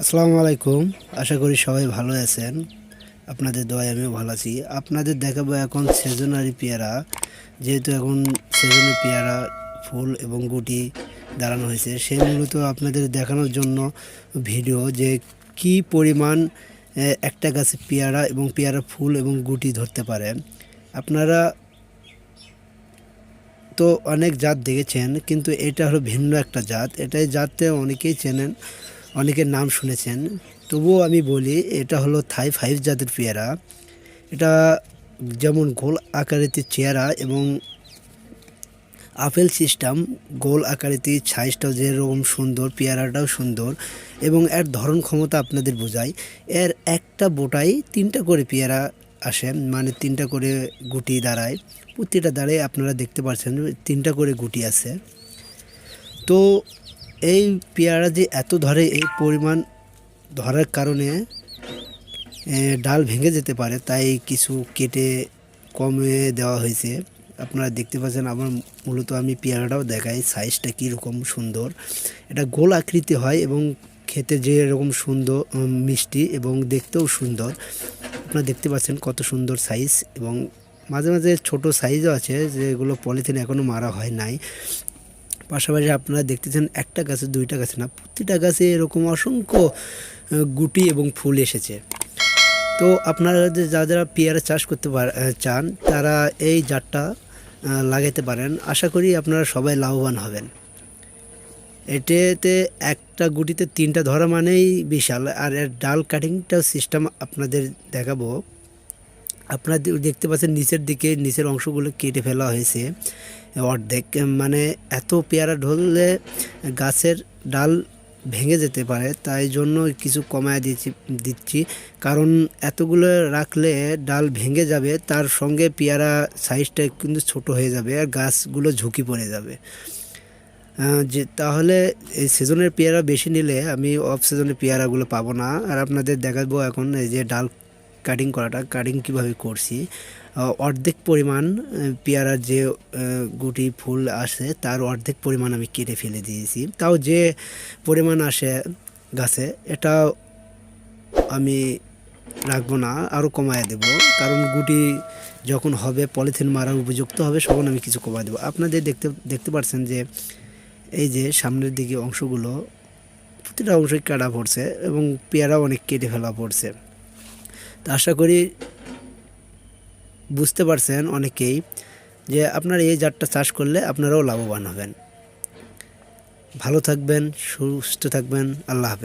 আসসালামু আলাইকুম। আশা করি সবাই ভালো আছেন। আপনাদের দোয়ায় আমিও ভালো আছি। আপনাদের দেখাবো এখন সেজনারি পেয়ারা। যেহেতু এখন সেজনের পেয়ারা ফুল এবং গুটি দাঁড়ানো হয়েছে, সেই মূলত আপনাদের দেখানোর জন্য ভিডিও যে কি পরিমাণ একটা গাছে পেয়ারা এবং পেয়ারা ফুল এবং গুটি ধরতে পারে। আপনারা তো অনেক জাত দেখেছেন, কিন্তু এটা হলো ভিন্ন একটা জাত। এটাই জাতে অনেকেই চেনেন, অনেকের নাম শুনেছেন। তবুও আমি বলি, এটা হলো থাই ফাইভ জাতের পেয়ারা। এটা যেমন গোল আকারেতে চেহারা এবং আপেল সিস্টেম, গোল আকারেতে সাইজটাও যেরকম সুন্দর, পেয়ারাটাও সুন্দর এবং এর ধরন ক্ষমতা আপনাদের বোঝায়। এর একটা বোটাই তিনটা করে পেয়ারা আসে, মানে তিনটা করে গুটি দাঁড়ায়। প্রতিটা দাঁড়ায় আপনারা দেখতে পাচ্ছেন তিনটা করে গুটি আছে। তো এই পেয়ারা যে এত ধরে, এই পরিমাণ ধরার কারণে ডাল ভেঙে যেতে পারে, তাই কিছু কেটে কমে দেওয়া হয়েছে। আপনারা দেখতে পাচ্ছেন। আমার মূলত আমি পেয়ারাটাও দেখাই সাইজটা কীরকম সুন্দর। এটা গোল আকৃতি হয় এবং খেতে যে এরকম সুন্দর, মিষ্টি এবং দেখতেও সুন্দর। আপনারা দেখতে পাচ্ছেন কত সুন্দর সাইজ, এবং মাঝে মাঝে ছোট সাইজও আছে যেগুলো পলিথিন এখনও মারা হয় নাই। পাশাপাশি আপনারা দেখতেছেন একটা গাছে দুইটা গাছে না, প্রতিটা গাছে এরকম অসংখ্য গুটি এবং ফুল এসেছে। তো আপনারা যারা পেয়ারা চাষ করতে চান, তারা এই জাতটা লাগাইতে পারেন। আশা করি আপনারা সবাই লাভবান হবেন। এটাতে একটা গুটিতে তিনটা ধরা মানেই বিশাল। আর এর ডাল কাটিংটা সিস্টেম আপনাদের দেখাবো। আপনারা দেখতে পাচ্ছেন নিচের দিকে, নিচের অংশগুলো কেটে ফেলা হয়েছে অর্ধেক। মানে এত পেয়ারা ঢললে গাছের ডাল ভেঙে যেতে পারে, তাই জন্য কিছু কমায় দিচ্ছি। কারণ এতগুলো রাখলে ডাল ভেঙে যাবে, তার সঙ্গে পেয়ারা সাইজটা কিন্তু ছোট হয়ে যাবে আর গাছগুলো ঝুঁকি পড়ে যাবে। যে তাহলে এই সিজনের পেয়ারা বেশি নিলে আমি অফ সিজনের পেয়ারাগুলো পাবো না। আর আপনাদের দেখাবো এখন এই যে ডাল কাটিং কিভাবে করছি। অর্ধেক পরিমাণ পেয়ারার যে গুটি ফুল আসে, তার অর্ধেক পরিমাণ আমি কেটে ফেলে দিয়েছি। তাও যে পরিমাণ আসে গাছে, এটা আমি রাখবো না, আরও কমায় দেব। কারণ গুটি যখন হবে, পলিথিন মারার উপযুক্ত হবে, তখন আমি কিছু কমায় দেবো। আপনাদের দেখতে পাচ্ছেন যে এই যে সামনের দিকে অংশগুলো, প্রতিটা অংশই কাটা পড়ছে এবং পেয়ারাও অনেক কেটে ফেলা পড়ছে। তা আশা করি বুঝতে পারছেন অনেকেই যে আপনারা এই জাতটা চাষ করলে আপনারাও লাভবান হবেন। ভালো থাকবেন, সুস্থ থাকবেন। আল্লাহ হাফেজ।